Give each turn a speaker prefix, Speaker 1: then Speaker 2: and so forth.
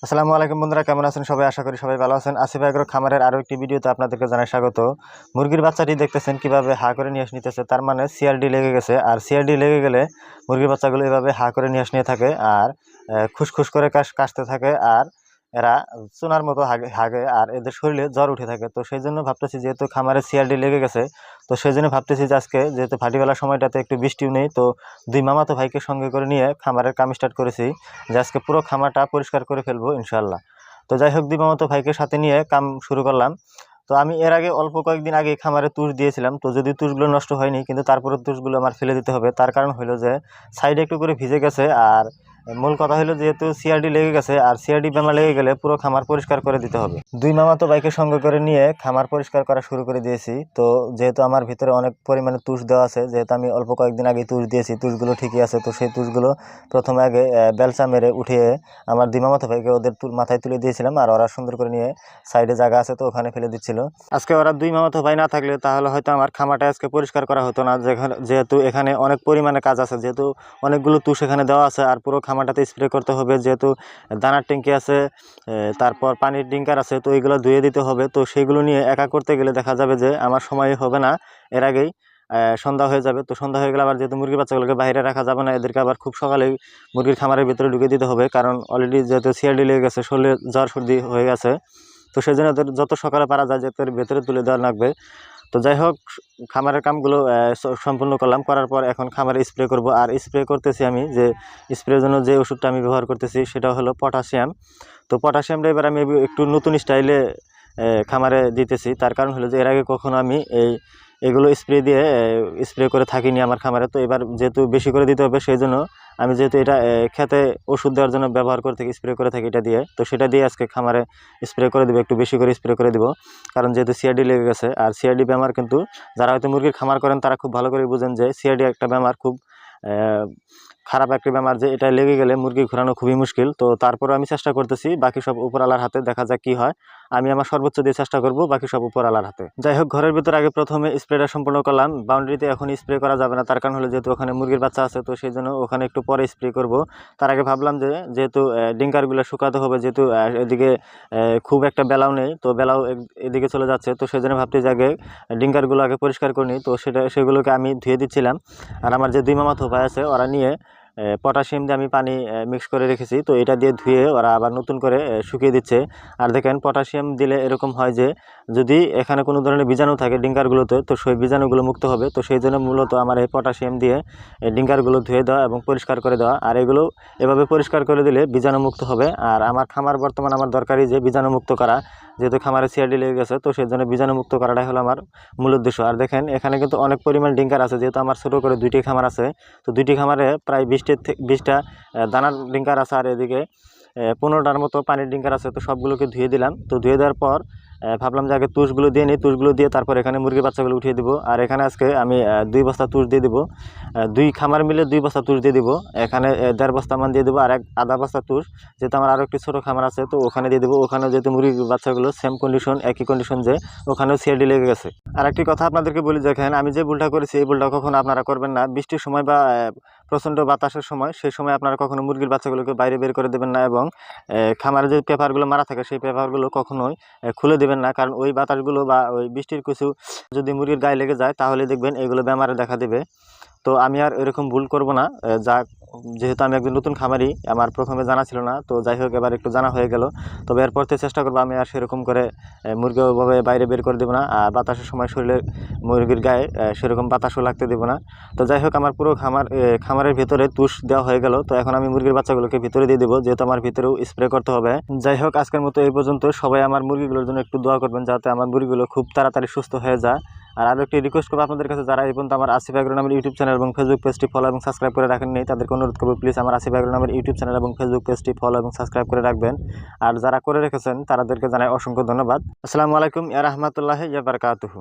Speaker 1: আসসালামু আলাইকুম বন্ধুরা, কেমন আছেন সবাই? আশা করি সবাই ভালো আছেন। আসিফ এগ্রো খামারের আরো একটি ভিডিওতে আপনাদেরকে জানাই স্বাগত। মুরগির বাচ্চাটি দেখতেছেন কিভাবে হা করে নিয়ে নিতেছে, তার মানে সিআরডি লেগে গেছে। আর সিআরডি লেগে গেলে মুরগির বাচ্চাগুলো এভাবে হা করে নিয়ে থাকে আর খুসখুস করে কাশতে থাকে আর এরা চুনার মতো হাগে হাগে আর এদের শরীরে জ্বর উঠে থাকে। তো সেই জন্য ভাবতেছি, যেহেতু খামারে সিআরডি লেগে গেছে, তো সেই জন্য ভাবতেছি যে আজকে যেহেতু ভাটিবেলার সময়টাতে একটু বৃষ্টিও নেই, তো দুই মামাতো ভাইকে সঙ্গে করে নিয়ে খামারের কাম স্টার্ট করেছি যে আজকে পুরো খামারটা পরিষ্কার করে ফেলবো ইনশাল্লাহ। তো যাই হোক, দুই মামাতো ভাইকে সাথে নিয়ে কাম শুরু করলাম। তো আমি এর আগে অল্প কয়েকদিন আগে খামারে তুষ দিয়েছিলাম, তো যদি তুষগুলো নষ্ট হয়নি, কিন্তু তারপরে তুষগুলো আমার ফেলে দিতে হবে। তার কারণ হলো যে সাইডে একটু করে ভিজে গেছে, আর মূল কথা হলো যেহেতু সিআরডি লেগে গেছে, আর সিআরডি বেমার লেগে গেলে পুরো খামার পরিষ্কার করে দিতে হবে। দুই মামাতো ভাইকে সঙ্গে করে নিয়ে খামার পরিষ্কার করা শুরু করে দিয়েছি। তো যেহেতু আমার ভিতরে অনেক পরিমাণে তুষ দেওয়া আছে, যেহেতু আমি অল্প কয়েকদিন আগে তুষ দিয়েছি, তুষগুলো ঠিকই আছে। তো সেই তুষগুলো প্রথমে আগে বেলচা মেরে উঠিয়ে আমার দুই মামাতো ভাইকে ওদের মাথায় তুলে দিয়েছিলাম, আর ওরা সুন্দর করে নিয়ে সাইডে জায়গা আছে তো ওখানে ফেলে দিচ্ছিল। আজকে ওরা দুই মামাতো ভাই না থাকলে তাহলে হয়তো আমার খামারটা আজকে পরিষ্কার করা হতো না, যেহেতু এখানে অনেক পরিমাণে কাজ আছে, যেহেতু অনেকগুলো তুষ এখানে দেওয়া আছে, আর পুরো খামারটাতে স্প্রে করতে হবে। যেহেতু দানার ট্যাঙ্কি আছে, তারপর পানির ডিঙ্কার আছে, তো এইগুলো ধুয়ে দিতে হবে। তো সেইগুলো নিয়ে একা করতে গেলে দেখা যাবে যে আমার সময় হবে না, এর আগেই সন্ধ্যা হয়ে যাবে। তো সন্ধ্যা হয়ে গেলে আবার যেহেতু মুরগির বাচ্চাগুলোকে বাইরে রাখা যাবে না, এদেরকে আবার খুব সকালেই মুরগির খামারের ভিতরে ঢুকে দিতে হবে, কারণ অলরেডি যেহেতু সিআরডি লেগে গেছে, শরীরে জ্বর সর্দি হয়ে গেছে। তো সেই জন্য যত সকালে পারা যায় যাতে ভেতরে তুলে দেওয়া লাগবে। তো যাই হোক, খামারের কামগুলো সম্পূর্ণ করলাম, করার পর এখন খামারে স্প্রে করব। আর স্প্রে করতেছি আমি যে স্প্রের জন্য যে ওষুধটা আমি ব্যবহার করতেছি সেটা হলো পটাশিয়াম। তো পটাশিয়ামটা এবার আমি একটু নতুন স্টাইলে খামারে দিতেছি। তার কারণ হলো যে এর আগে কখনো আমি এগুলো স্প্রে করে থাকিনি আমার খামারে। তো এবার যেহেতু বেশি করে দিতে হবে, সেই জন্য আমি যেহেতু এটা খেতে ওষুধ দেওয়ার জন্য ব্যবহার করে থাকি, স্প্রে করে থাকি এটা দিয়ে, তো সেটা দিয়ে আজকে খামারে স্প্রে করে দেবো, একটু বেশি করে স্প্রে করে দিব। কারণ যেহেতু সিআরডি লেগে গেছে, আর সিআরডি বেমার কিন্তু যারা হয়তো মুরগির খামার করেন তারা খুব ভালো করে বুঝেন যে সিআরডি একটা বেমার, খুব খারাপ একটা বেমার, যে এটা লেগে গেলে মুরগি ঘোরানো খুবই মুশকিল। তো তারপরে আমি চেষ্টা করতেছি, বাকি সব উপরওয়ালার হাতে, দেখা যাক কি হয়। আমি আমার সর্বোচ্চ দিয়ে চেষ্টা করব, বাকি সব উপরওয়ালার হাতে। যাই হোক, ঘরের ভিতরে আগে প্রথমে স্প্রেটা সম্পূর্ণ করলাম। বাউন্ডারিতে এখন স্প্রে করা যাবে না, তার কারণ হলো যেহেতু ওখানে মুরগির বাচ্চা আছে, তো সেই জন্য ওখানে একটু পরে স্প্রে করব। তার আগে ভাবলাম যে যেহেতু ডিঙ্কারগুলো শুকাতে হবে, যেহেতু এদিকে খুব একটা বেলাও নেই, তো বেলাও এদিকে চলে যাচ্ছে, তো সেই জন্য ভাবতে যে আগে ডিঙ্কারগুলো আগে পরিষ্কার করে নিই। তো সেগুলোকে আমি ধুয়ে দিচ্ছিলাম, আর আমার যে দুই মামাতো ভাই আছে ওরা নিয়ে পটাশিয়াম দিয়ে আমি পানি মিক্স করে রেখেছি, তো এটা দিয়ে ধুয়ে ওরা আবার নতুন করে শুকিয়ে দিচ্ছে। আর দেখেন, পটাশিয়াম দিলে এরকম হয় যে যদি এখানে কোনো ধরনের বীজাণু থাকে ডিঙ্কারগুলোতে, তো সেই বীজাণুগুলো মুক্ত হবে। তো সেই জন্য মূলত আমার এই পটাশিয়াম দিয়ে ডিঙ্কারগুলো ধুয়ে দেওয়া এবং পরিষ্কার করে দেওয়া। আর এগুলো এভাবে পরিষ্কার করে দিলে বীজাণুমুক্ত হবে। আর আমার খামার বর্তমান আমার দরকারি যে বীজাণুমুক্ত করা, যেহেতু খামারে সিআরডি লেগে গেছে, তো সেই জন্য বীজাণুমুক্ত করাটাই হলো আমার মূল উদ্দেশ্য। আর দেখেন, এখানে কিন্তু অনেক পরিমাণ ডিঙ্কার আছে, যেহেতু আমার ছোটো করে দুইটি খামার আছে, তো দুইটি খামারে প্রায় 20টা দানার ডিঙ্কার আছে, আর এদিকে 15টার মতো পানির ডিঙ্কার আছে। তো সবগুলোকে ধুয়ে দিলাম। তো ধুয়ে দেওয়ার পর ভাবলাম যে আগে তুষগুলো দিয়ে নিই, তুষগুলো দিয়ে তারপর এখানে মুরগির বাচ্চাগুলো উঠিয়ে দিব। আর এখানে আজকে আমি 2 বস্তা তুষ দিয়ে দিব, দুই খামার মিলে 2 বস্তা তুষ দিয়ে দিব। এখানে 1.5 বস্তা মান দিয়ে দেবো, আর আধা বস্তা তুষ যেহেতু আমার আরও একটি ছোটো খামার আছে, তো ওখানে দিয়ে দেবো। ওখানে যেহেতু মুরগির বাচ্চাগুলো সেম কন্ডিশন, একই কন্ডিশন, যে ওখানেও সিআরডি লেগে গেছে। আর একটি কথা আপনাদেরকে বলি, দেখেন আমি যে ভুলটা করেছি এই ভুলটা কখনো আপনারা করবেন না। বৃষ্টির সময় বা প্রচণ্ড বাতাসের সময়, সেই সময় আপনারা কখনো মুরগির বাচ্চাগুলোকে বাইরে বের করে দেবেন না, এবং খামারে যে পেপারগুলো মারা থাকে সেই পেপারগুলো কখনোই খুলে দেবেন না, কারণ ওই বাতাসগুলো বা ওই বৃষ্টির কিছু যদি মুরগির গায়ে লেগে যায় তাহলে দেখবেন এগুলো বেমারে দেখা দেবে। তো আমি আর এরকম ভুল করব না। যেহেতু আমি একজন নতুন খামারি, আমার প্রথমে জানা ছিল না, তো যাই হোক এবার একটু জানা হয়ে গেল। তবে এরপর থেকে চেষ্টা করবো আমি আর সেরকম করে মুরগি ওইভাবে বাইরে বের করে দেবো না, আর বাতাসের সময় শরীরে মুরগির গায়ে সেরকম বাতাসও লাগতে দেবো না। তো যাই হোক, আমার পুরো খামারের ভিতরে তুষ দেওয়া হয়ে গেল। তো এখন আমি মুরগির বাচ্চাগুলোকে ভিতরে দিয়ে দেবো, যেহেতু আমার ভিতরেও স্প্রে করতে হবে। যাই হোক, আজকের মতো এই পর্যন্ত। সবাই আমার মুরগিগুলোর জন্য একটু দোয়া করবেন, যাতে আমার মুরগিগুলো খুব তাড়াতাড়ি সুস্থ হয়ে যায়। আর আরও একটি রিকোয়েস্ট করবো আপনাদের কাছে, যারা এই পর্যন্ত আমার আসিফ এগ্রো নামের ইউটিউব চ্যানেল এবং ফেসবুক পেজটি ফলো এবং সাবস্ক্রাইব করে রাখেননি, তাদেরকে অনুরোধ করবো প্লিজ আমার আসিফ এগ্রো নামের ইউটিউব চ্যানেল এবং ফেসবুক পেজটি ফলো এবং সাবস্ক্রাইব করে রাখবেন। আর যারা করে রেখেছেন তাদেরকে জানাই অসংখ্য ধন্যবাদ। আসসালামু আলাইকুম ইয়া রাহমাতুল্লাহি ইয়া বারাকাতুহু।